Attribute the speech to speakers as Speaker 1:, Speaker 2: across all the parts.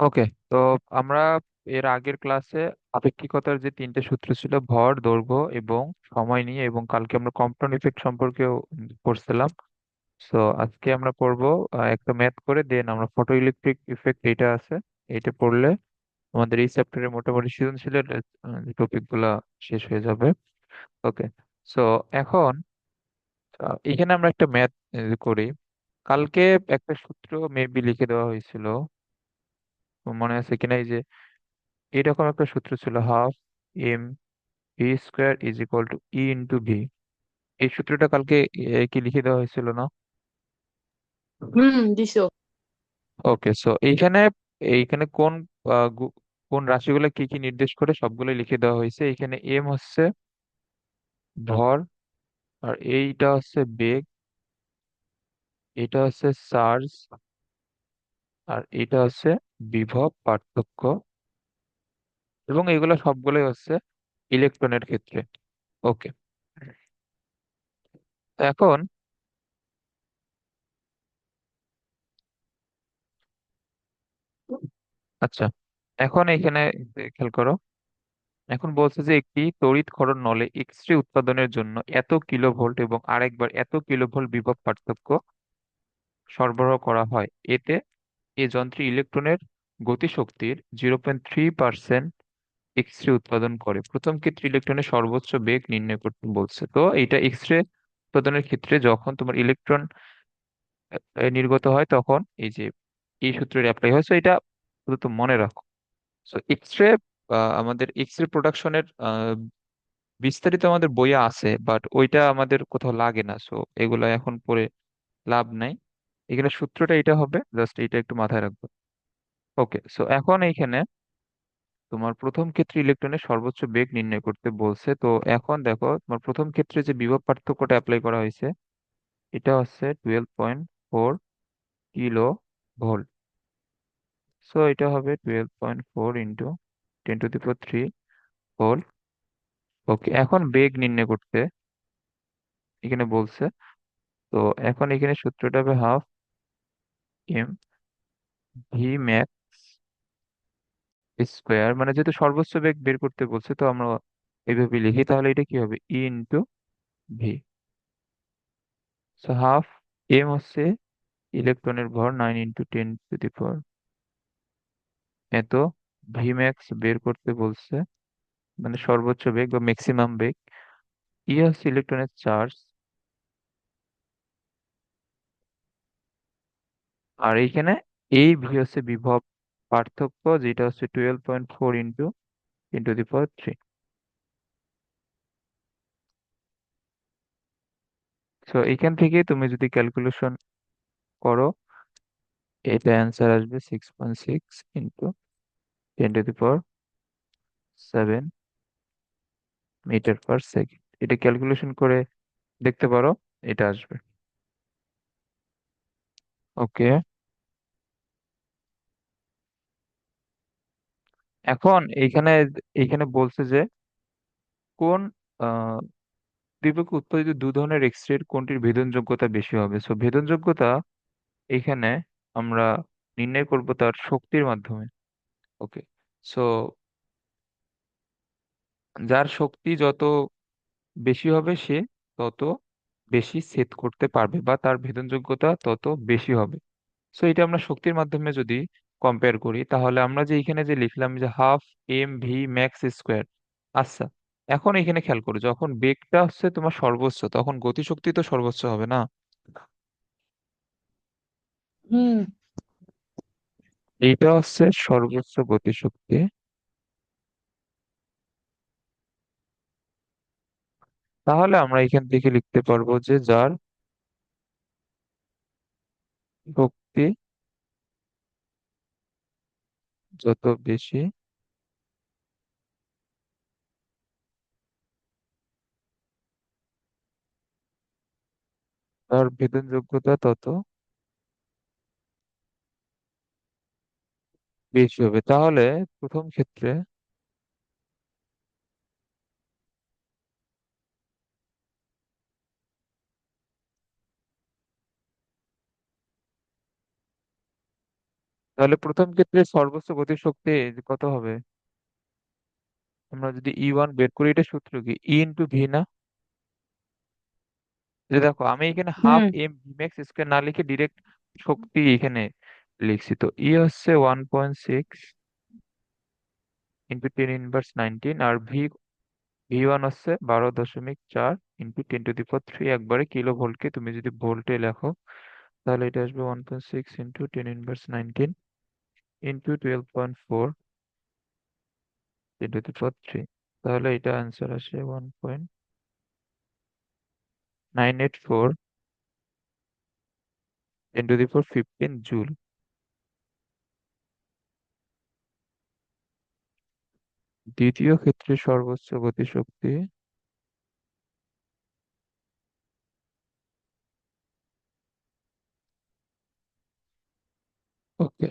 Speaker 1: ওকে। তো আমরা এর আগের ক্লাসে আপেক্ষিকতার যে তিনটে সূত্র ছিল, ভর, দৈর্ঘ্য এবং সময় নিয়ে, এবং কালকে আমরা কম্পন ইফেক্ট সম্পর্কেও পড়ছিলাম। তো আজকে আমরা পড়বো একটা ম্যাথ করে, দেন আমরা ফটো ইলেকট্রিক ইফেক্ট এটা আছে, এটা পড়লে আমাদের এই চ্যাপ্টারে মোটামুটি সৃজনশীলের টপিক গুলা শেষ হয়ে যাবে। ওকে। সো এখন এখানে আমরা একটা ম্যাথ করি। কালকে একটা সূত্র মেবি লিখে দেওয়া হয়েছিল, মনে আছে কিনা? এই যে এরকম একটা সূত্র ছিল, half M V square is equal to E into V. এই সূত্রটা কালকে কি লিখে দেওয়া হয়েছিল না?
Speaker 2: হুম, দিছো।
Speaker 1: ওকে। সো এইখানে এইখানে কোন রাশিগুলো কি কি নির্দেশ করে সবগুলো লিখে দেওয়া হয়েছে। এখানে এম হচ্ছে ভর, আর এইটা হচ্ছে বেগ, এটা হচ্ছে চার্জ, আর এটা হচ্ছে বিভব পার্থক্য, এবং এগুলো সবগুলোই হচ্ছে ইলেকট্রনের ক্ষেত্রে। ওকে। এখন আচ্ছা, এখন এখানে খেয়াল করো। এখন বলছে যে একটি তড়িৎ ক্ষরণ নলে এক্স রে উৎপাদনের জন্য এত কিলোভোল্ট এবং আরেকবার এত কিলোভোল্ট বিভব পার্থক্য সরবরাহ করা হয়। এতে এই যন্ত্রে ইলেকট্রনের গতিশক্তির 0.3% এক্স রে উৎপাদন করে। প্রথম ক্ষেত্রে ইলেকট্রনের সর্বোচ্চ বেগ নির্ণয় করতে বলছে। তো এটা এক্স রে উৎপাদনের ক্ষেত্রে যখন তোমার ইলেকট্রন নির্গত হয়, তখন এই যে এই সূত্রের অ্যাপ্লাই হয়। So এটা শুধু তো মনে রাখো। সো এক্স রে, আমাদের এক্স রে প্রোডাকশনের বিস্তারিত আমাদের বইয়ে আছে, বাট ওইটা আমাদের কোথাও লাগে না। সো এগুলো এখন পড়ে লাভ নাই। এখানে সূত্রটা এটা হবে, জাস্ট এটা একটু মাথায় রাখবো। ওকে। সো এখন এইখানে তোমার প্রথম ক্ষেত্রে ইলেকট্রনের সর্বোচ্চ বেগ নির্ণয় করতে বলছে। তো এখন দেখো, তোমার প্রথম ক্ষেত্রে যে বিভব পার্থক্যটা অ্যাপ্লাই করা হয়েছে, এটা হচ্ছে 12.4 কিলো ভোল্ট। সো এটা হবে 12.4 into 10 to the power 3 volt. Okay. এখন বেগ নির্ণয় করতে এখানে বলছে। তো এখন এখানে সূত্রটা হবে half M V max square, মানে যেহেতু সর্বোচ্চ বেগ বের করতে বলছে, তো আমরা এইভাবে লিখি, তাহলে এটা কি হবে? E into V. So half m হচ্ছে ইলেকট্রনের ভর, 9 × 10 টু দি পাওয়ার এত। ভি ম্যাক্স বের করতে বলছে, মানে সর্বোচ্চ বেগ বা ম্যাক্সিমাম বেগ। ই হচ্ছে ইলেকট্রনের চার্জ, আর এইখানে এই ভি হচ্ছে বিভব পার্থক্য, যেটা হচ্ছে 12.4 into 10 to the power 3। So এইখান থেকে তুমি যদি ক্যালকুলেশন করো, এটা অ্যান্সার আসবে 6.6 into 10 to the power 7 metre per second. এটা ক্যালকুলেশন করে দেখতে পারো, এটা আসবে। ওকে। এখন এইখানে এইখানে বলছে যে কোন আহ দীপকে উৎপাদিত দু ধরনের এক্স রে কোনটির ভেদনযোগ্যতা বেশি হবে। সো ভেদনযোগ্যতা এখানে আমরা নির্ণয় করব তার শক্তির মাধ্যমে। ওকে। সো যার শক্তি যত বেশি হবে, সে তত বেশি ছেদ করতে পারবে, বা তার ভেদনযোগ্যতা তত বেশি হবে। সো এটা আমরা শক্তির মাধ্যমে যদি কম্পেয়ার করি, তাহলে আমরা যে এখানে যে লিখলাম যে half M V max square. আচ্ছা, এখন এখানে খেয়াল করো, যখন বেগটা হচ্ছে তোমার সর্বোচ্চ, তখন গতিশক্তি তো সর্বোচ্চ হবে না?
Speaker 2: হুম।
Speaker 1: এইটা হচ্ছে সর্বোচ্চ গতিশক্তি। তাহলে আমরা এখান থেকে লিখতে পারবো যে যার শক্তি যত বেশি, তার ভেদনযোগ্যতা তত বেশি হবে। তাহলে প্রথম ক্ষেত্রে তাহলে প্রথম ক্ষেত্রে সর্বোচ্চ গতিশক্তি কত হবে? আমরা যদি E1 বের করি, এটা সূত্র কি, E ইন্টু ভি না? যে দেখো, আমি এখানে হাফ
Speaker 2: হুম
Speaker 1: এম ভি ম্যাক্স স্কোয়ার না লিখে ডিরেক্ট শক্তি এখানে লিখছি। তো ই হচ্ছে 1.6 ইন্টু 10⁻19, আর ভি ওয়ান হচ্ছে 12.4 ইন্টু 10⁻³ একবারে কিলো ভোল্টকে তুমি যদি ভোল্টে লেখো, তাহলে এটা আসবে 1.6 ইন্টু 10⁻19 ইন্টু 12.4 10⁻³। তাহলে এটা অ্যান্সার আসে 1.984 10⁻15 জুল। দ্বিতীয় ক্ষেত্রে সর্বোচ্চ গতিশক্তি। ওকে।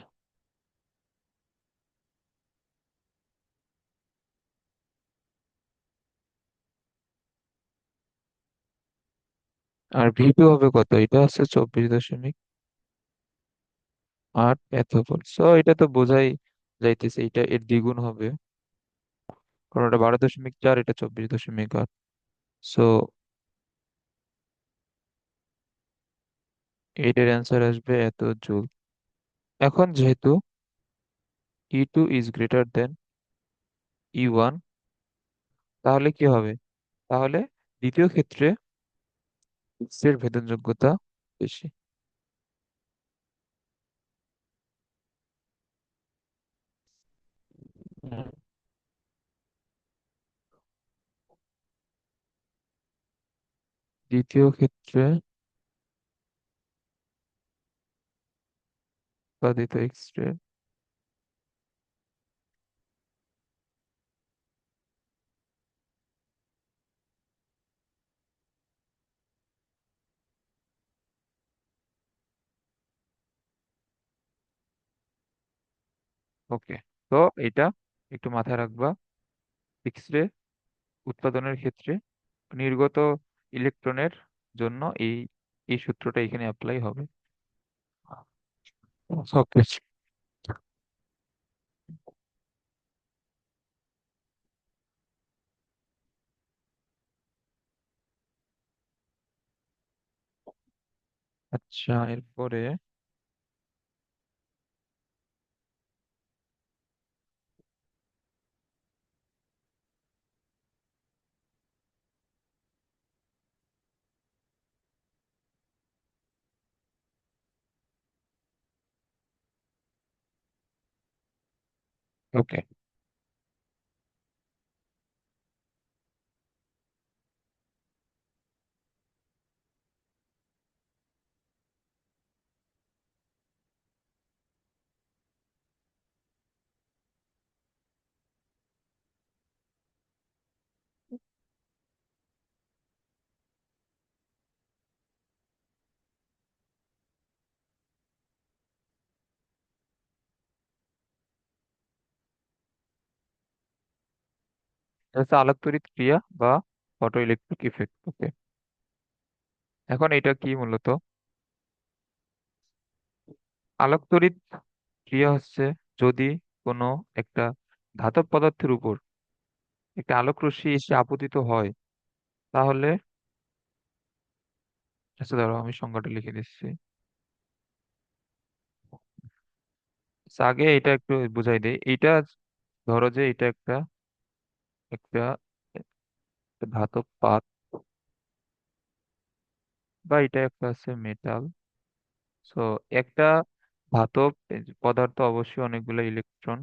Speaker 1: আর ভি2 হবে কত? এটা আছে 24.8 এত ভোল্ট। সো এটা তো বোঝাই যাইতেছে এটা এর দ্বিগুণ হবে, কারণ ওটা 12.4, এটা 24.8। সো এটার অ্যান্সার আসবে এত জুল। এখন যেহেতু E2 is greater than E1, তাহলে কি হবে? তাহলে দ্বিতীয় ক্ষেত্রে X এর ভেদনযোগ্যতা বেশি। হুম। দ্বিতীয় ক্ষেত্রে উৎপাদিত এক্স রে। ওকে। তো এটা একটু মাথায় রাখবা, এক্স রে উৎপাদনের ক্ষেত্রে নির্গত ইলেকট্রনের জন্য এই এই সূত্রটা এখানে অ্যাপ্লাই হবে। ওকে। আচ্ছা, এরপরে ওকে, এটা হচ্ছে আলোক তড়িৎ ক্রিয়া বা ফটো ইলেকট্রিক ইফেক্ট। ওকে। এখন এটা কি মূলত? আলোক তড়িৎ ক্রিয়া হচ্ছে যদি কোনো একটা ধাতব পদার্থের উপর একটা আলোক রশ্মি এসে আপতিত হয়, তাহলে, আচ্ছা দাঁড়াও আমি সংজ্ঞাটা লিখে দিচ্ছি। আচ্ছা, আগে এটা একটু বুঝাই দেই। এটা ধরো যে এটা একটা একটা একটা ধাতব পাত, বা এটা একটা আছে মেটাল। সো একটা ধাতব পদার্থ অবশ্যই অনেকগুলো ইলেকট্রন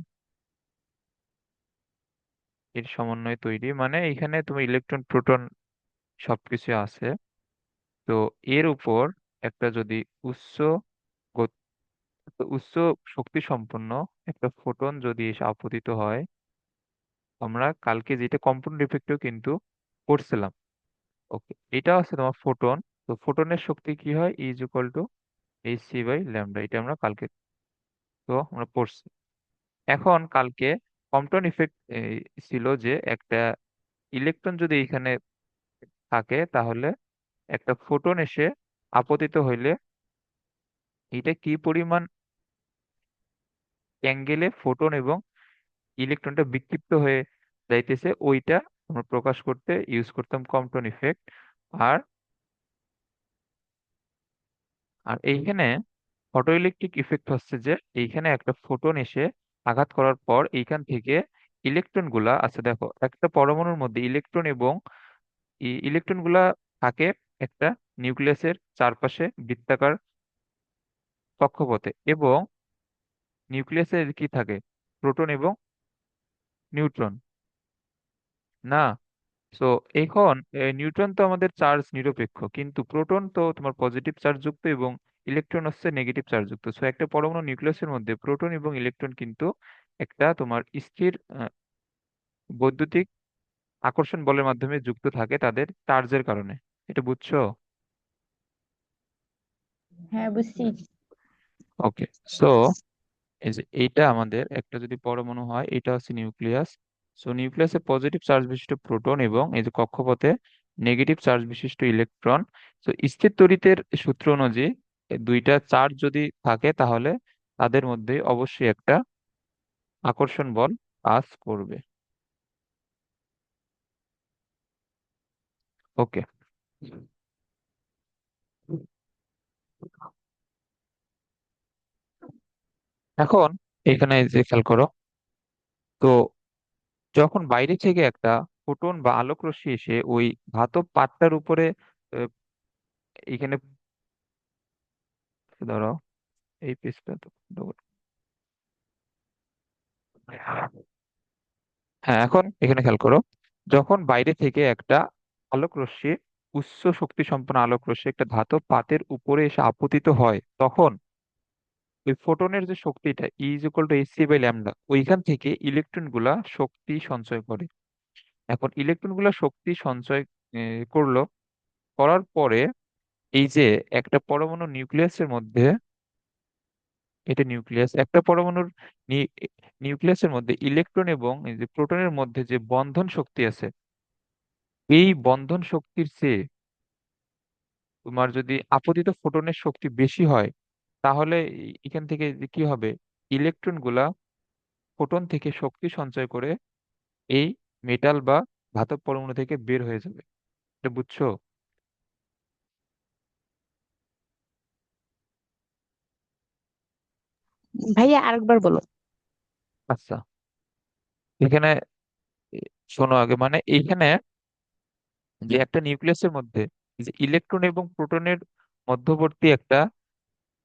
Speaker 1: এর সমন্বয়ে তৈরি, মানে এখানে তুমি ইলেকট্রন প্রোটন সবকিছু আছে। তো এর উপর একটা যদি উচ্চ গত- উচ্চ শক্তি সম্পন্ন একটা ফোটন যদি এসে আপতিত হয়, আমরা কালকে যেটা কম্পন ইফেক্টও কিন্তু পড়ছিলাম। ওকে, এটা হচ্ছে তোমার ফোটন। তো ফোটনের শক্তি কি হয়? E = hc/λ, এটা আমরা কালকে তো আমরা পড়ছি। এখন কালকে কম্পটন ইফেক্ট ছিল যে একটা ইলেকট্রন যদি এখানে থাকে, তাহলে একটা ফোটন এসে আপতিত হইলে এটা কি পরিমাণ অ্যাঙ্গেলে ফোটন এবং ইলেকট্রনটা বিক্ষিপ্ত হয়ে যাইতেছে, ওইটা আমরা প্রকাশ করতে ইউজ করতাম কম্পন ইফেক্ট। আর আর এইখানে ফটো ইলেকট্রিক ইফেক্ট হচ্ছে যে এইখানে একটা ফোটন এসে আঘাত করার পর এইখান থেকে ইলেকট্রন গুলা, আচ্ছা দেখো, একটা পরমাণুর মধ্যে ইলেকট্রন এবং ইলেকট্রন গুলা থাকে একটা নিউক্লিয়াসের চারপাশে বৃত্তাকার কক্ষপথে, এবং নিউক্লিয়াসে কি থাকে, প্রোটন এবং নিউট্রন, না? সো এখন নিউট্রন তো আমাদের চার্জ নিরপেক্ষ, কিন্তু প্রোটন তো তোমার পজিটিভ চার্জ যুক্ত এবং ইলেকট্রন হচ্ছে নেগেটিভ চার্জ যুক্ত। সো একটা পরমাণু নিউক্লিয়াসের মধ্যে প্রোটন এবং ইলেকট্রন কিন্তু একটা তোমার স্থির বৈদ্যুতিক আকর্ষণ বলের মাধ্যমে যুক্ত থাকে তাদের চার্জের কারণে। এটা বুঝছো?
Speaker 2: হ্যাঁ, বুঝছি।
Speaker 1: ওকে। সো এই যে এইটা আমাদের একটা যদি পরমাণু হয়, এটা হচ্ছে নিউক্লিয়াস। সো নিউক্লিয়াসে পজিটিভ চার্জ বিশিষ্ট প্রোটন এবং এই যে কক্ষপথে নেগেটিভ চার্জ বিশিষ্ট ইলেকট্রন। সো স্থির তড়িতের সূত্র অনুযায়ী এই দুইটা চার্জ যদি থাকে তাহলে তাদের মধ্যে অবশ্যই একটা আকর্ষণ বল কাজ করবে। ওকে। এখন এখানে যে খেয়াল করো, তো যখন বাইরে থেকে একটা ফোটন বা আলোক রশ্মি এসে ওই ধাতব পাতটার উপরে আহ, এখানে, ধরো এই পেজটা তো, হ্যাঁ, এখন এখানে খেয়াল করো, যখন বাইরে থেকে একটা আলোক রশ্মি, উচ্চ শক্তি সম্পন্ন আলোক রশ্মি একটা ধাতব পাতের উপরে এসে আপতিত হয়, তখন ওই ফোটনের যে শক্তিটা E = hc/λ, ওইখান থেকে ইলেকট্রন গুলা শক্তি সঞ্চয় করে। এখন ইলেকট্রন গুলা শক্তি সঞ্চয় করলো, করার পরে এই যে একটা পরমাণু নিউক্লিয়াসের মধ্যে, এটা নিউক্লিয়াস, একটা পরমাণুর নিউক্লিয়াসের মধ্যে ইলেকট্রন এবং এই যে প্রোটনের মধ্যে যে বন্ধন শক্তি আছে, এই বন্ধন শক্তির চেয়ে তোমার যদি আপতিত ফোটনের শক্তি বেশি হয়, তাহলে এখান থেকে যে কি হবে, ইলেকট্রন গুলা ফোটন থেকে শক্তি সঞ্চয় করে এই মেটাল বা ধাতব পরমাণু থেকে বের হয়ে যাবে। এটা বুঝছো?
Speaker 2: ভাইয়া, আরেকবার বলো।
Speaker 1: আচ্ছা, এখানে এ, শোনো আগে, মানে এইখানে যে একটা নিউক্লিয়াসের মধ্যে যে ইলেকট্রন এবং প্রোটনের মধ্যবর্তী একটা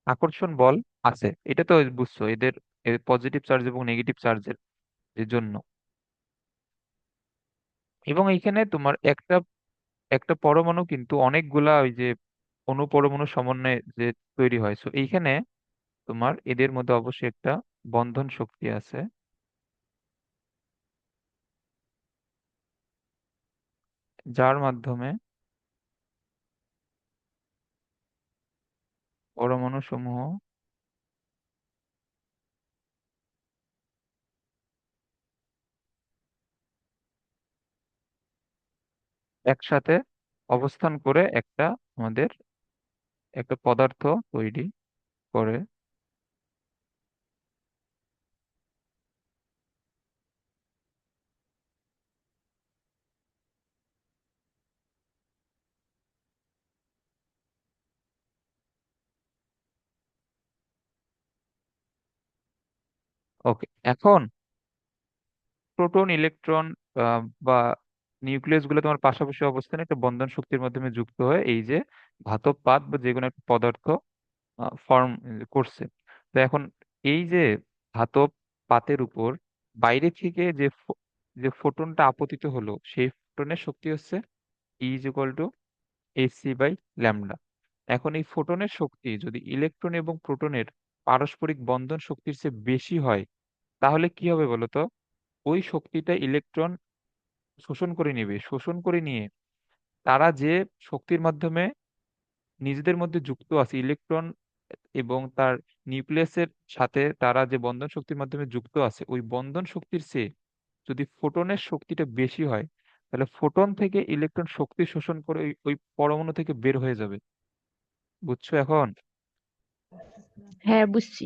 Speaker 1: আকর্ষণ বল আছে, এটা তো বুঝছো, এদের পজিটিভ চার্জ এবং নেগেটিভ চার্জের জন্য। এবং এইখানে তোমার একটা একটা পরমাণু কিন্তু অনেকগুলা ওই যে অনুপরমাণু সমন্বয়ে যে তৈরি হয়। সো এইখানে তোমার এদের মধ্যে অবশ্যই একটা বন্ধন শক্তি আছে, যার মাধ্যমে পরমাণু সমূহ একসাথে অবস্থান করে একটা আমাদের একটা পদার্থ তৈরি করে। ওকে। এখন প্রোটন, ইলেকট্রন বা নিউক্লিয়াস গুলো তোমার পাশাপাশি অবস্থানে একটা বন্ধন শক্তির মাধ্যমে যুক্ত হয়ে এই যে ধাতব পাত বা যে কোনো একটা পদার্থ ফর্ম করছে। তো এখন এই যে ধাতব পাতের উপর বাইরে থেকে যে যে ফোটনটা আপতিত হলো, সেই ফোটনের শক্তি হচ্ছে E = hc/λ। এখন এই ফোটনের শক্তি যদি ইলেকট্রন এবং প্রোটনের পারস্পরিক বন্ধন শক্তির চেয়ে বেশি হয়, তাহলে কি হবে বলতো? ওই শক্তিটা ইলেকট্রন শোষণ করে নেবে, শোষণ করে নিয়ে তারা যে শক্তির মাধ্যমে নিজেদের মধ্যে যুক্ত আছে, ইলেকট্রন এবং তার নিউক্লিয়াসের সাথে তারা যে বন্ধন শক্তির মাধ্যমে যুক্ত আছে, ওই বন্ধন শক্তির চেয়ে যদি ফোটনের শক্তিটা বেশি হয়, তাহলে ফোটন থেকে ইলেকট্রন শক্তি শোষণ করে ওই ওই পরমাণু থেকে বের হয়ে যাবে। বুঝছো এখন?
Speaker 2: হ্যাঁ, বুঝছি।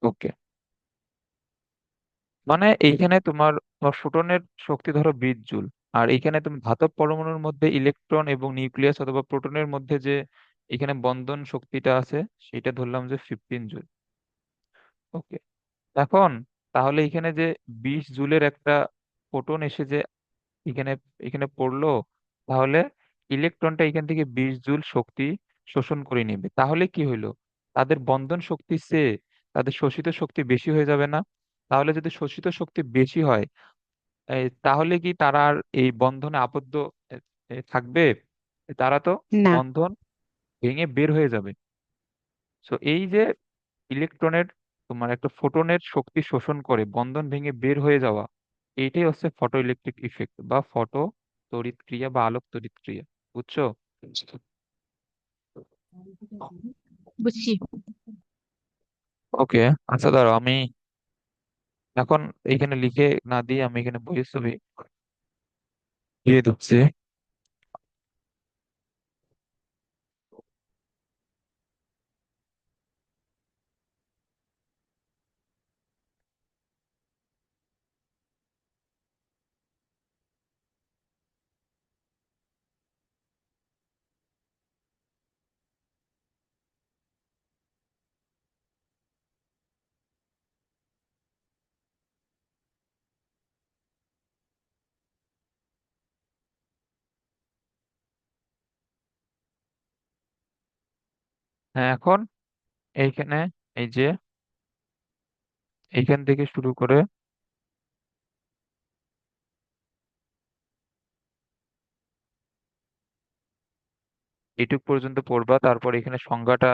Speaker 1: ওকে। মানে এইখানে তোমার তোমার ফোটনের শক্তি ধরো 20 জুল, আর এইখানে তুমি ধাতব পরমাণুর মধ্যে ইলেকট্রন এবং নিউক্লিয়াস অথবা প্রোটনের মধ্যে যে এখানে বন্ধন শক্তিটা আছে সেটা ধরলাম যে 15 জুল। ওকে, এখন তাহলে এখানে যে 20 জুলের একটা ফোটন এসে যে এখানে এখানে পড়লো, তাহলে ইলেকট্রনটা এখান থেকে 20 জুল শক্তি শোষণ করে নেবে। তাহলে কি হইলো, তাদের বন্ধন শক্তি চেয়ে তাদের শোষিত শক্তি বেশি হয়ে যাবে না? তাহলে যদি শোষিত শক্তি বেশি হয়, তাহলে কি তারা আর এই বন্ধনে আবদ্ধ এ, থাকবে? তারা তো
Speaker 2: না।
Speaker 1: বন্ধন ভেঙে বের হয়ে যাবে। সো এই যে ইলেকট্রনের তোমার একটা ফোটনের শক্তি শোষণ করে বন্ধন ভেঙে বের হয়ে যাওয়া, এইটাই হচ্ছে ফটো ইলেকট্রিক ইফেক্ট বা ফটো তড়িৎ ক্রিয়া বা আলোক তড়িৎ ক্রিয়া। বুঝছো?
Speaker 2: বুঝছি।
Speaker 1: ওকে, আচ্ছা দাঁড়াও, আমি এখন এইখানে লিখে না দিয়ে আমি এখানে বইয়ের ছবি দিয়ে দিচ্ছি। হ্যাঁ, এখন এইখানে এই যে এইখান থেকে শুরু করে এইটুক পর্যন্ত পড়বা, তারপর এখানে সংজ্ঞাটা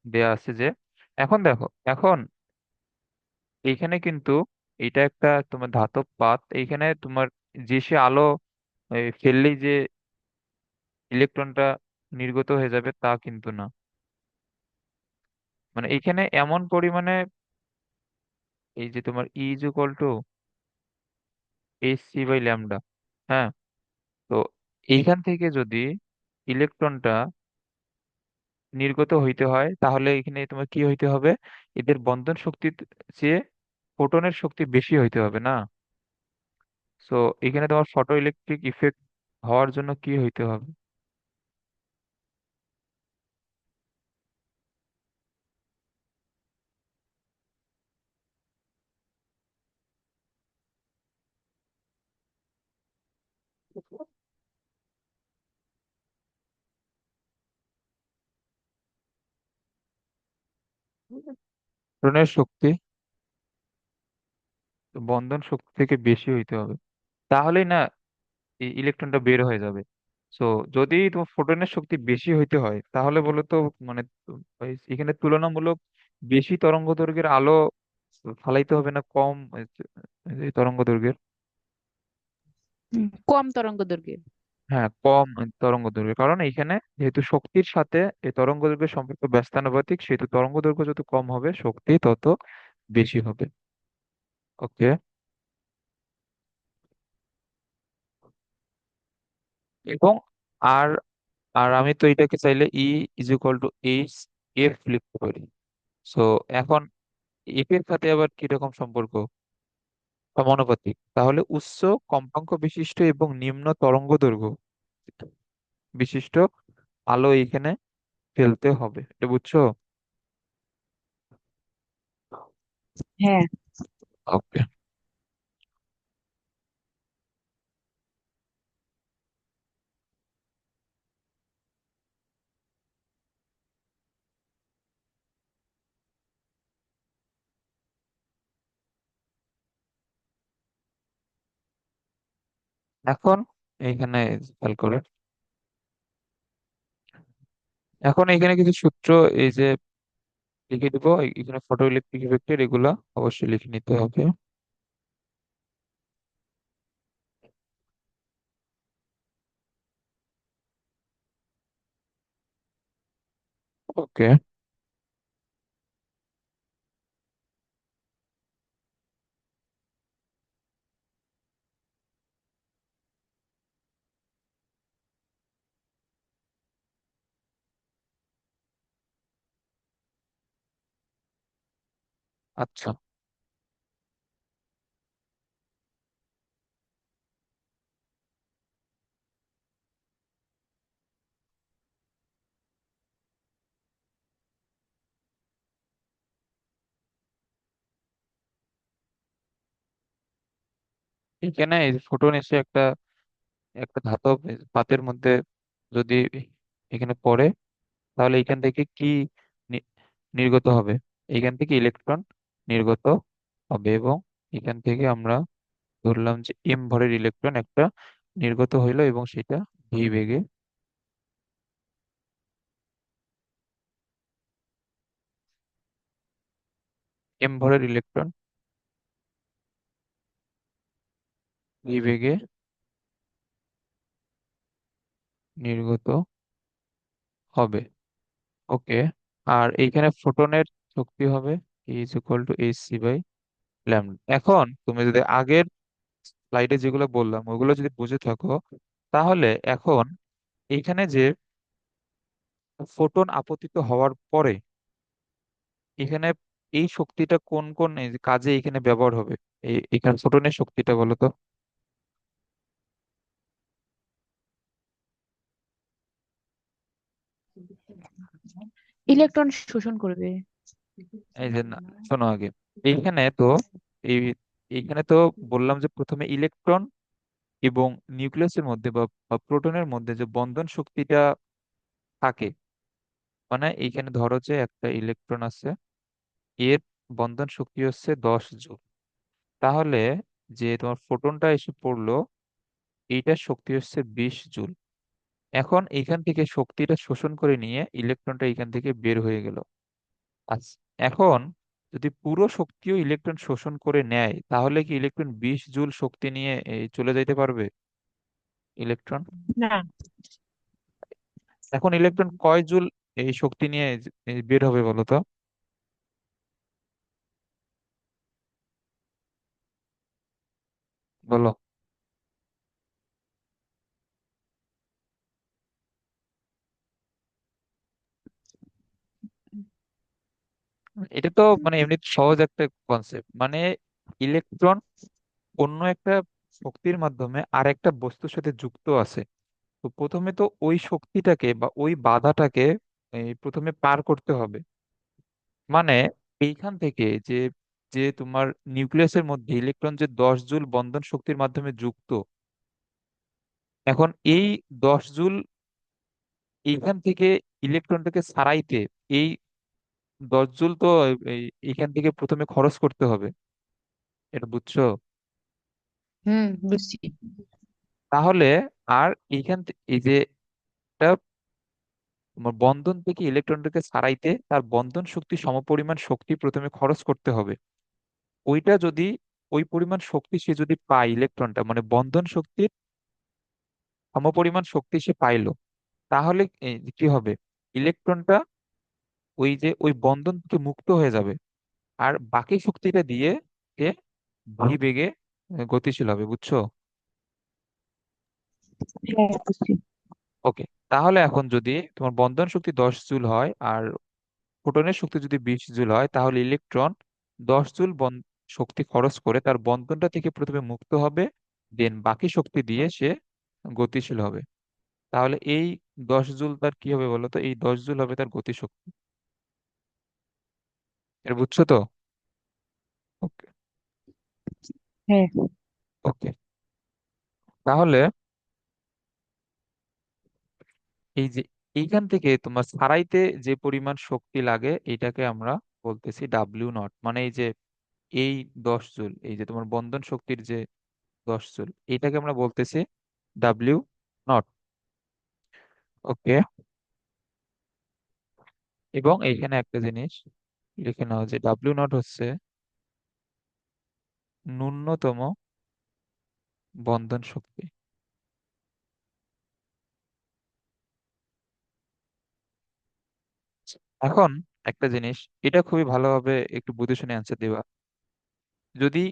Speaker 1: দেয়া আছে যে, এখন দেখো, এখন এইখানে কিন্তু এটা একটা তোমার ধাতব পাত। এইখানে তোমার যে সে আলো ফেললেই যে ইলেকট্রনটা নির্গত হয়ে যাবে তা কিন্তু না। মানে এইখানে এমন পরিমাণে এই যে তোমার ই ইজ ইকুয়াল টু hc/λ। হ্যাঁ, তো এইখান থেকে যদি ইলেকট্রনটা নির্গত হইতে হয়, তাহলে এখানে তোমার কি হইতে হবে, এদের বন্ধন শক্তির চেয়ে ফোটনের শক্তি বেশি হইতে হবে না? সো এখানে তোমার ফটো ইলেকট্রিক ইফেক্ট হওয়ার জন্য কি হইতে হবে? ফোটনের শক্তি বন্ধন শক্তি থেকে বেশি হইতে হবে, তাহলেই না ইলেকট্রনটা বের হয়ে যাবে। সো যদি তোমার ফোটনের শক্তি বেশি হইতে হয়, তাহলে বলো তো, মানে এখানে তুলনামূলক বেশি তরঙ্গ দৈর্ঘ্যের আলো ফালাইতে হবে না কম এই তরঙ্গ দৈর্ঘ্যের?
Speaker 2: কম তরঙ্গ দৈর্ঘ্যের।
Speaker 1: হ্যাঁ, কম তরঙ্গ দৈর্ঘ্য, কারণ এখানে যেহেতু শক্তির সাথে এই তরঙ্গ দৈর্ঘ্যের সম্পর্ক ব্যস্তানুপাতিক, সেহেতু তরঙ্গ দৈর্ঘ্য যত কম হবে শক্তি তত বেশি হবে। ওকে, এবং আর আর আমি তো এটাকে চাইলে E = H লিখতে পারি। সো এখন এফ এর সাথে আবার কিরকম সম্পর্ক? সমানুপাতিক। তাহলে উচ্চ কম্পাঙ্ক বিশিষ্ট এবং নিম্ন তরঙ্গ দৈর্ঘ্য বিশিষ্ট আলো এখানে ফেলতে হবে, এটা বুঝছো?
Speaker 2: হ্যাঁ।
Speaker 1: ওকে, এখন এইখানে খেয়াল করে, এখন এখানে কিছু সূত্র এই যে লিখে দিব, এখানে ফটো ইলেকট্রিক ইফেক্টের এগুলা অবশ্যই লিখে নিতে হবে। ওকে, আচ্ছা, এখানে এই ফোটন এসে একটা একটা ধাতব পাতের মধ্যে যদি এখানে পড়ে, তাহলে এখান থেকে কি নি- নির্গত হবে? এখান থেকে ইলেকট্রন নির্গত হবে, এবং এখান থেকে আমরা ধরলাম যে ভরের ইলেকট্রন একটা নির্গত হইলো, এবং সেটা বেগে, ভরের ইলেকট্রন বেগে নির্গত হবে। ওকে। আর এইখানে ফোটনের শক্তি হবে E = hc/λ। এখন তুমি যদি আগের স্লাইডে যেগুলো বললাম ওগুলো যদি বুঝে থাকো, তাহলে এখন এইখানে যে ফোটন আপতিত হওয়ার পরে এখানে এই শক্তিটা কোন কোন এই যে কাজে এখানে ব্যবহার হবে? এখানে ফোটনের শক্তিটা বলো তো।
Speaker 2: ইলেকট্রন শোষণ করবে।
Speaker 1: এই যে না, শোনো আগে, এইখানে তো এই এইখানে তো বললাম যে প্রথমে ইলেকট্রন এবং নিউক্লিয়াসের মধ্যে বা প্রোটনের মধ্যে যে বন্ধন শক্তিটা থাকে, মানে এইখানে ধরো যে একটা ইলেকট্রন আছে, এর বন্ধন শক্তি হচ্ছে 10 জুল। তাহলে যে তোমার ফোটনটা এসে পড়লো, এইটার শক্তি হচ্ছে 20 জুল। এখন এইখান থেকে শক্তিটা শোষণ করে নিয়ে ইলেকট্রনটা এখান থেকে বের হয়ে গেল। আচ্ছা, এখন যদি পুরো শক্তিও ইলেকট্রন শোষণ করে নেয়, তাহলে কি ইলেকট্রন 20 জুল শক্তি নিয়ে এই চলে যাইতে পারবে? ইলেকট্রন
Speaker 2: না।
Speaker 1: এখন ইলেকট্রন কয় জুল এই শক্তি নিয়ে বের হবে বলো তো? বলো। এটা তো মানে এমনি সহজ একটা কনসেপ্ট, মানে ইলেকট্রন অন্য একটা শক্তির মাধ্যমে আর একটা বস্তুর সাথে যুক্ত আছে। তো প্রথমে তো ওই শক্তিটাকে বা ওই বাধাটাকে এই প্রথমে পার করতে হবে। মানে এইখান থেকে যে যে তোমার নিউক্লিয়াসের মধ্যে ইলেকট্রন যে 10 জুল বন্ধন শক্তির মাধ্যমে যুক্ত, এখন এই 10 জুল এইখান থেকে ইলেকট্রনটাকে ছাড়াইতে এই 10 জুল তো এইখান থেকে প্রথমে খরচ করতে হবে। এটা বুঝছো?
Speaker 2: হুম, বুঝছি।
Speaker 1: তাহলে আর এই যে একটা তোমার বন্ধন থেকে ইলেকট্রনটাকে ছাড়াইতে তার বন্ধন শক্তি সমপরিমাণ শক্তি প্রথমে খরচ করতে হবে। ওইটা যদি ওই পরিমাণ শক্তি সে যদি পায়, ইলেকট্রনটা মানে বন্ধন শক্তির সমপরিমাণ শক্তি সে পাইলো, তাহলে কি হবে? ইলেকট্রনটা ওই যে ওই বন্ধন থেকে মুক্ত হয়ে যাবে, আর বাকি শক্তিটা দিয়ে সে বেগে গতিশীল হবে। বুঝছো?
Speaker 2: হ্যাঁ, বুঝছি।
Speaker 1: ওকে। তাহলে এখন যদি তোমার বন্ধন শক্তি 10 জুল হয় আর ফোটনের শক্তি যদি 20 জুল হয়, তাহলে ইলেকট্রন 10 জুল শক্তি খরচ করে তার বন্ধনটা থেকে প্রথমে মুক্ত হবে, দেন বাকি শক্তি দিয়ে সে গতিশীল হবে। তাহলে এই 10 জুল তার কি হবে বলো তো? এই 10 জুল হবে তার গতিশক্তি। এর বুঝছো তো? ওকে।
Speaker 2: হ্যাঁ।
Speaker 1: ওকে। তাহলে এই যে এইখান থেকে তোমার সারাইতে যে পরিমাণ শক্তি লাগে এটাকে আমরা বলতেছি W0, মানে এই যে এই 10 জুল, এই যে তোমার বন্ধন শক্তির যে 10 জুল, এটাকে আমরা বলতেছি W0। ওকে। এবং এইখানে একটা জিনিস লিখে নাও যে W0 হচ্ছে ন্যূনতম বন্ধন শক্তি। এখন একটা জিনিস, এটা খুবই ভালোভাবে একটু বুঝে শুনে অ্যান্সার দিবা। যদি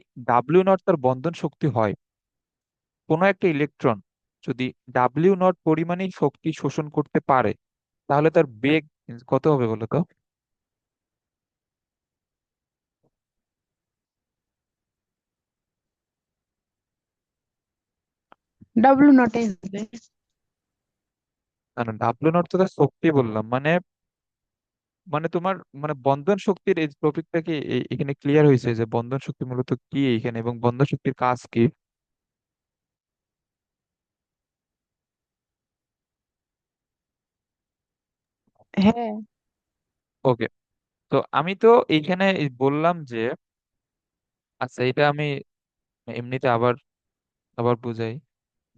Speaker 1: W0 তার বন্ধন শক্তি হয়, কোনো একটা ইলেকট্রন যদি W0 পরিমাণেই শক্তি শোষণ করতে পারে, তাহলে তার বেগ কত হবে বলো তো?
Speaker 2: W0 হবে।
Speaker 1: না না, W0 তো তার শক্তি বললাম, মানে মানে তোমার মানে বন্ধন শক্তির এই টপিকটা কি এখানে ক্লিয়ার হয়েছে যে বন্ধন শক্তি মূলত কি এইখানে, এবং বন্ধন শক্তির কাজ কি?
Speaker 2: হ্যাঁ।
Speaker 1: ওকে, তো আমি তো এইখানে বললাম যে, আচ্ছা এটা আমি এমনিতে আবার আবার বুঝাই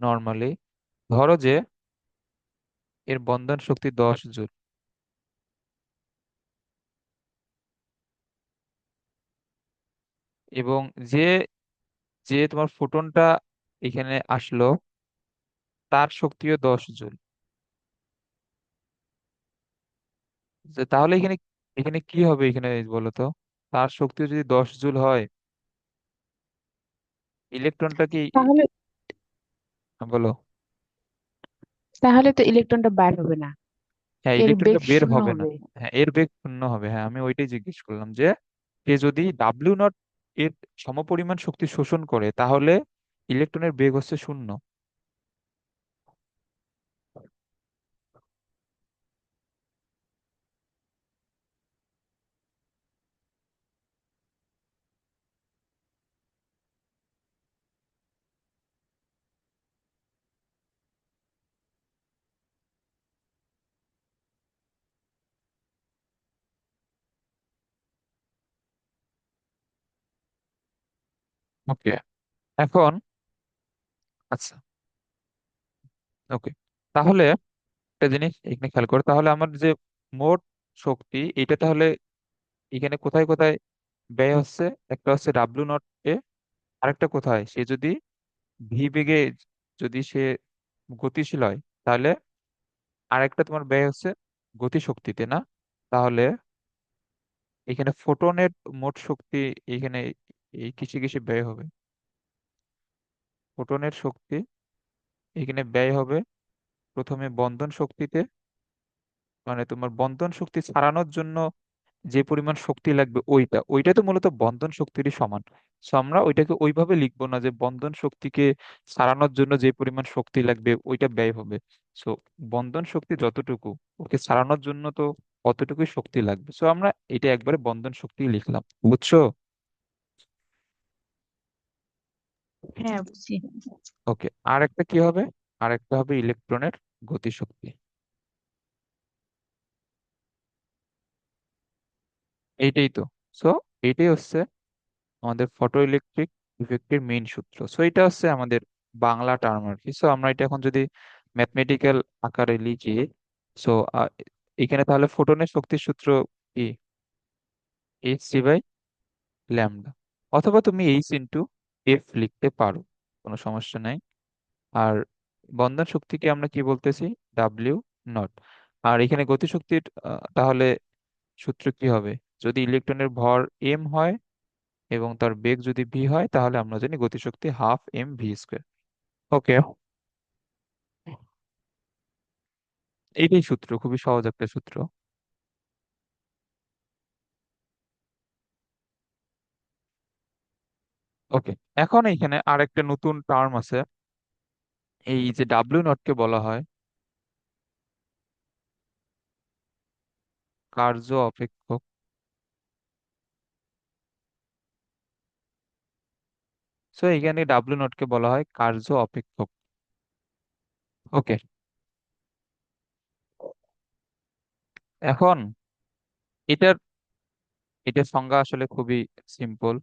Speaker 1: নর্মালি। ধরো যে এর বন্ধন শক্তি 10 জুল, এবং যে যে তোমার ফোটনটা এখানে আসলো তার শক্তিও 10 জুল। তাহলে এখানে এখানে কি হবে এখানে বলো তো, তার শক্তিও যদি 10 জুল হয়, ইলেকট্রনটা কি
Speaker 2: তাহলে
Speaker 1: বলো।
Speaker 2: তাহলে তো ইলেকট্রনটা বাইর হবে না,
Speaker 1: হ্যাঁ,
Speaker 2: এর
Speaker 1: ইলেকট্রনটা
Speaker 2: বেগ
Speaker 1: বের
Speaker 2: শূন্য
Speaker 1: হবে না।
Speaker 2: হবে।
Speaker 1: হ্যাঁ, এর বেগ শূন্য হবে। হ্যাঁ, আমি ওইটাই জিজ্ঞেস করলাম যে সে যদি W0 এর সমপরিমাণ শক্তি শোষণ করে তাহলে ইলেকট্রনের বেগ হচ্ছে শূন্য। ওকে, এখন আচ্ছা, ওকে, তাহলে একটা জিনিস এখানে খেয়াল করো, তাহলে আমার যে মোট শক্তি এটা তাহলে এখানে কোথায় কোথায় ব্যয় হচ্ছে? একটা হচ্ছে W0 এ, আরেকটা কোথায়, সে যদি ভি বেগে যদি সে গতিশীল হয় তাহলে আরেকটা তোমার ব্যয় হচ্ছে গতি শক্তিতে, না? তাহলে এখানে ফোটনের মোট শক্তি এখানে এই কিসে কিসে ব্যয় হবে? ফোটনের শক্তি এখানে ব্যয় হবে প্রথমে বন্ধন শক্তিতে, মানে তোমার বন্ধন শক্তি ছাড়ানোর জন্য যে পরিমাণ শক্তি লাগবে ওইটা ওইটা তো মূলত বন্ধন শক্তিরই সমান। সো আমরা ওইটাকে ওইভাবে লিখবো না যে বন্ধন শক্তিকে ছাড়ানোর জন্য যে পরিমাণ শক্তি লাগবে ওইটা ব্যয় হবে। সো বন্ধন শক্তি যতটুকু, ওকে ছাড়ানোর জন্য তো অতটুকুই শক্তি লাগবে। সো আমরা এটা একবারে বন্ধন শক্তি লিখলাম, বুঝছো?
Speaker 2: হ্যাঁ, বুঝছি।
Speaker 1: ওকে, আর একটা কি হবে? আর একটা হবে ইলেকট্রনের গতিশক্তি। এইটাই তো। সো এইটাই হচ্ছে আমাদের ফটো ইলেকট্রিক ইফেক্টের মেইন সূত্র। সো এটা হচ্ছে আমাদের বাংলা টার্ম আর কি। সো আমরা এটা এখন যদি ম্যাথমেটিক্যাল আকারে লিখি, সো এখানে তাহলে ফোটনের শক্তির সূত্র কি? h c/λ, অথবা তুমি h×f লিখতে পারো, কোনো সমস্যা নাই। আর বন্ধন শক্তিকে আমরা কি বলতেছি? W0। আর এখানে গতিশক্তির তাহলে সূত্র কি হবে? যদি ইলেকট্রনের ভর m হয় এবং তার বেগ যদি v হয় তাহলে আমরা জানি গতিশক্তি 12mv²। ওকে, এইটাই সূত্র, খুবই সহজ একটা সূত্র। ওকে, এখন এইখানে আরেকটা নতুন টার্ম আছে, এই যে W0 কে বলা হয় কার্য অপেক্ষক। সো এখানে W0 কে বলা হয় কার্য অপেক্ষক। ওকে, এখন এটার এটার সংজ্ঞা আসলে খুবই সিম্পল।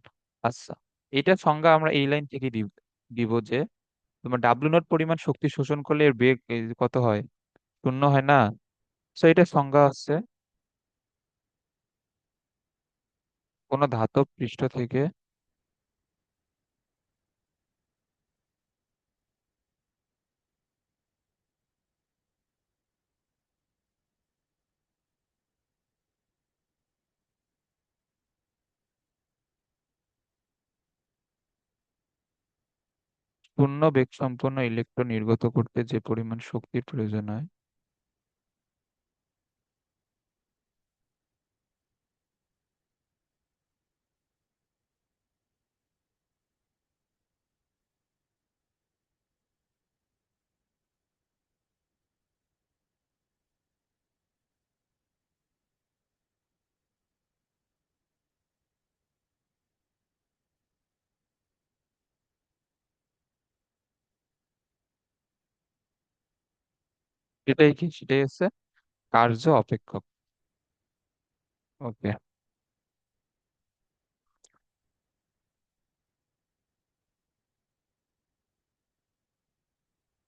Speaker 1: আচ্ছা, এটার সংজ্ঞা আমরা এই লাইন থেকে দিব দিব যে তোমার W0 পরিমাণ শক্তি শোষণ করলে এর বেগ এই যে কত হয়? শূন্য হয় না? সো এটার সংজ্ঞা হচ্ছে কোনো ধাতব পৃষ্ঠ থেকে শূন্য বেগ সম্পন্ন ইলেকট্রন নির্গত করতে যে পরিমাণ শক্তির প্রয়োজন হয়। সেটাই কি? সেটাই হচ্ছে কার্য অপেক্ষক। ওকে।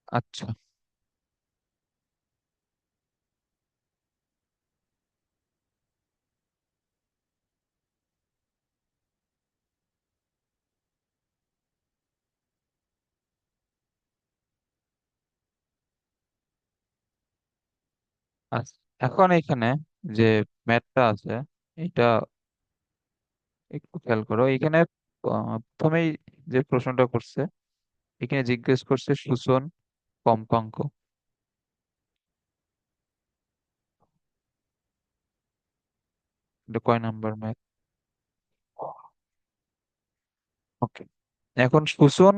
Speaker 1: আচ্ছা, আচ্ছা, এখন এখানে যে ম্যাথটা আছে এটা একটু খেয়াল করো। এখানে প্রথমেই যে প্রশ্নটা করছে, এখানে জিজ্ঞেস করছে শোষণ কম্পাঙ্ক। এটা কয় নাম্বার ম্যাথ? ওকে, এখন শোষণ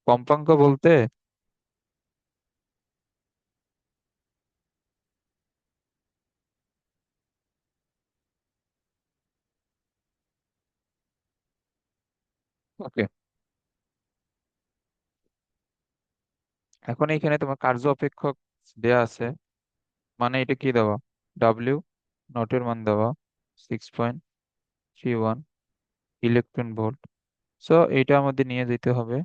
Speaker 1: কম্পাঙ্ক বলতে, ওকে, এখন এখানে তোমার কার্য অপেক্ষক দেয়া আছে, মানে এটা কি দেওয়া? ডাব্লিউ নটের মান দেওয়া 6.31 ইলেকট্রন ভোল্ট। সো এটা আমাদের নিয়ে যেতে হবে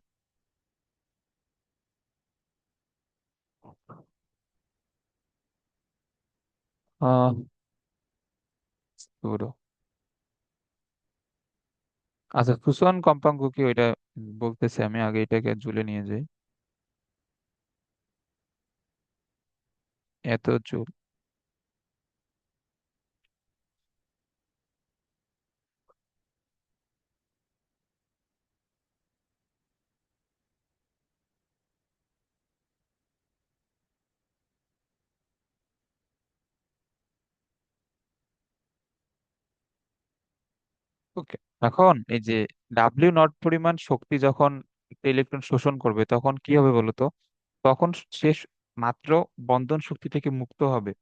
Speaker 1: আহ পুরো। আচ্ছা, ফুসন কম্পাঙ্ক কি ওইটা বলতেছে, আমি আগে এটাকে জুলে নিয়ে যাই। এত জুল। ওকে, এখন এই যে ডাব্লিউ নট পরিমাণ শক্তি যখন একটা ইলেকট্রন শোষণ করবে তখন কি হবে বলতো? তখন শেষ মাত্র বন্ধন শক্তি থেকে মুক্ত হবে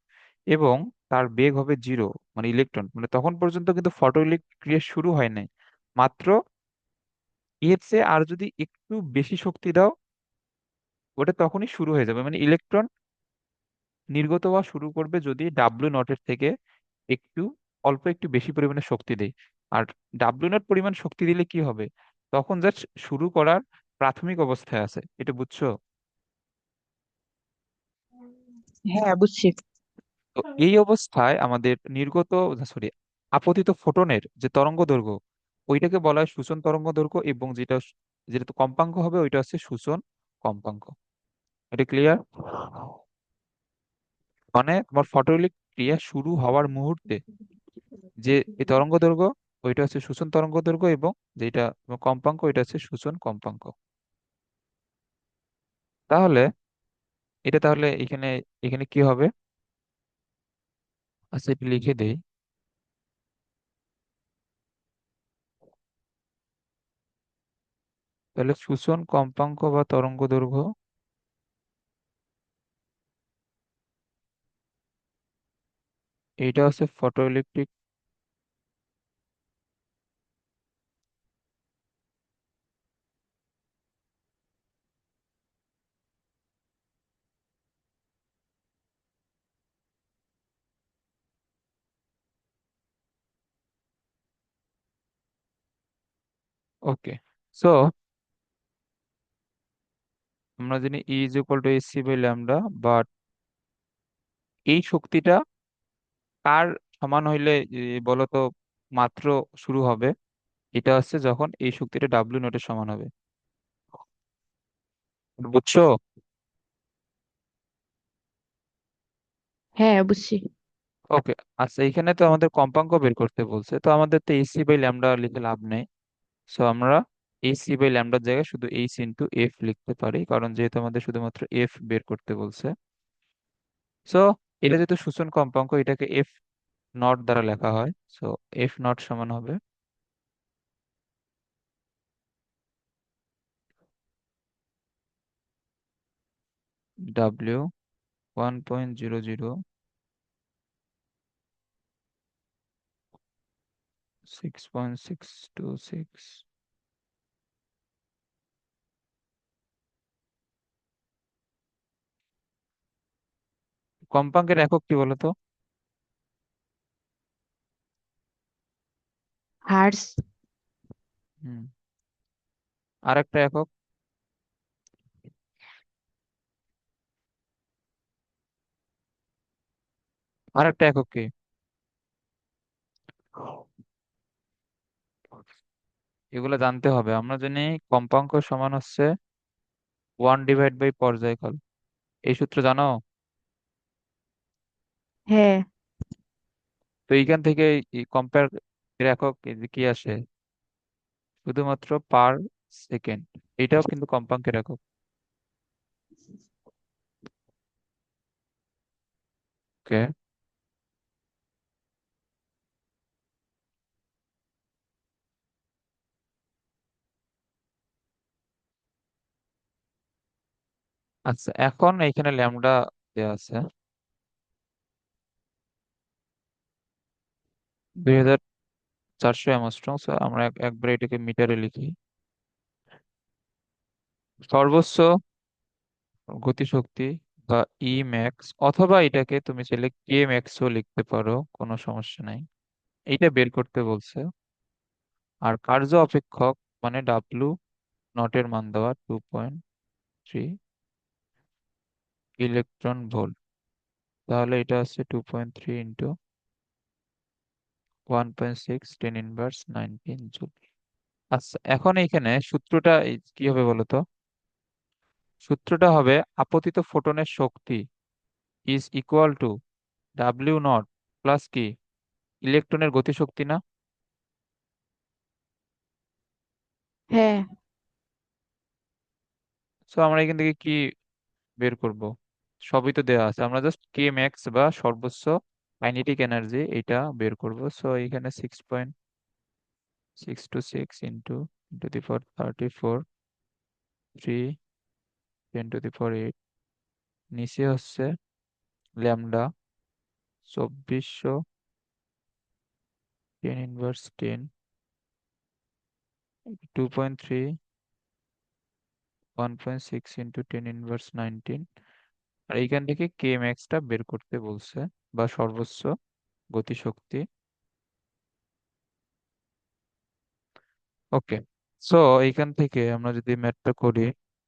Speaker 1: এবং তার বেগ হবে জিরো। মানে ইলেকট্রন, মানে তখন পর্যন্ত কিন্তু ফটো ক্রিয়া শুরু হয় নাই। মাত্র এর চেয়ে আর যদি একটু বেশি শক্তি দাও, ওটা তখনই শুরু হয়ে যাবে। মানে ইলেকট্রন নির্গত হওয়া শুরু করবে যদি ডাব্লিউ নটের থেকে একটু অল্প একটু বেশি পরিমাণে শক্তি দেয়। আর ডাব্লিউ নট পরিমাণ শক্তি দিলে কি হবে? তখন জাস্ট শুরু করার প্রাথমিক অবস্থায় আছে, এটা বুঝছো?
Speaker 2: হ্যাঁ, বুঝছি।
Speaker 1: তো এই অবস্থায় আমাদের নির্গত, সরি, আপতিত ফোটনের যে তরঙ্গ দৈর্ঘ্য, ওইটাকে বলা হয় সূচন তরঙ্গ দৈর্ঘ্য, এবং যেটা যেটা তো কম্পাঙ্ক হবে ওইটা হচ্ছে সূচন কম্পাঙ্ক। এটা ক্লিয়ার? মানে তোমার ফটোইলেকট্রিক ক্রিয়া শুরু হওয়ার মুহূর্তে যে এই তরঙ্গ দৈর্ঘ্য, ওইটা হচ্ছে সূচন তরঙ্গ দৈর্ঘ্য, এবং যেটা তোমার কম্পাঙ্ক ওইটা হচ্ছে সূচন কম্পাঙ্ক। তাহলে এটা তাহলে এখানে এখানে কি হবে? আচ্ছা, এটা লিখে দেই। তাহলে সূচন কম্পাঙ্ক বা তরঙ্গ দৈর্ঘ্য, এইটা হচ্ছে ফটোইলেকট্রিক। ওকে, সো আমরা জানি e is equal to hc by lambda, but এই শক্তিটা কার সমান হইলে বলতো মাত্র শুরু হবে? এটা হচ্ছে যখন এই শক্তিটা ডাব্লিউ নটের সমান হবে। বুঝছো?
Speaker 2: হ্যাঁ, বুঝছি।
Speaker 1: ওকে, আচ্ছা, এখানে তো আমাদের কম্পাঙ্ক বের করতে বলছে, তো আমাদের তো এসি বাই ল্যামডা লিখে লাভ নেই। সো আমরা এসি বাই ল্যামডার জায়গায় শুধু এইচ ইন্টু এফ লিখতে পারি, কারণ যেহেতু আমাদের শুধুমাত্র এফ বের করতে বলছে। সো এটা যেহেতু সূচন কম্পাঙ্ক, এটাকে এফ নট দ্বারা লেখা হয়। সো এফ নট সমান হবে ডাব্লিউ 1.00 6.626। কম্পাঙ্কের একক কি বলতো?
Speaker 2: হার্স।
Speaker 1: হুম। আরেকটা একক। আরেকটা একক কি? এগুলো জানতে হবে। আমরা জানি কম্পাঙ্ক সমান হচ্ছে 1/, পর্যায়কাল। এই সূত্র জানো?
Speaker 2: হ্যাঁ।
Speaker 1: তো এইখান থেকে কম্পেয়ার একক এই যে কি আসে, শুধুমাত্র পার সেকেন্ড। এটাও কিন্তু কম্পাঙ্কের একক। ওকে। আচ্ছা, এখন এইখানে ল্যামডা দেওয়া আছে 2400 অ্যামস্ট্রং। আমরা একবার এটাকে মিটারে লিখি। সর্বোচ্চ গতিশক্তি বা ই ম্যাক্স, অথবা এটাকে তুমি চাইলে কে ম্যাক্সও লিখতে পারো, কোনো সমস্যা নাই। এইটা বের করতে বলছে। আর কার্য অপেক্ষক মানে ডাব্লু নটের মান দেওয়া 2.3 ইলেকট্রন ভোল্ট। তাহলে এটা আছে 2.3 ইন্টু 1.6 10⁻19 জুল। আচ্ছা, এখন এইখানে সূত্রটা কি হবে বলো তো? সূত্রটা হবে আপতিত ফোটনের শক্তি is equal to W naught plus কি, ইলেকট্রনের গতিশক্তি না?
Speaker 2: হ্যাঁ।
Speaker 1: সো আমরা এখান থেকে কি বের করব? সবই তো দেওয়া আছে, আমরা জাস্ট কে ম্যাক্স বা সর্বোচ্চ কাইনেটিক এনার্জি এটা বের করব। সো এখানে 6.626 ইন্টু টু দি পাওয়ার 34 3 10⁸ নিচে হচ্ছে ল্যামডা 2400 10⁻10 2.3 1.6 ইন্টু 10⁻19। আর এইখান থেকে কে ম্যাক্সটা বের করতে বলছে, বা সর্বোচ্চ গতিশক্তি। ওকে। সো এইখান থেকে আমরা যদি ম্যাথটা করি,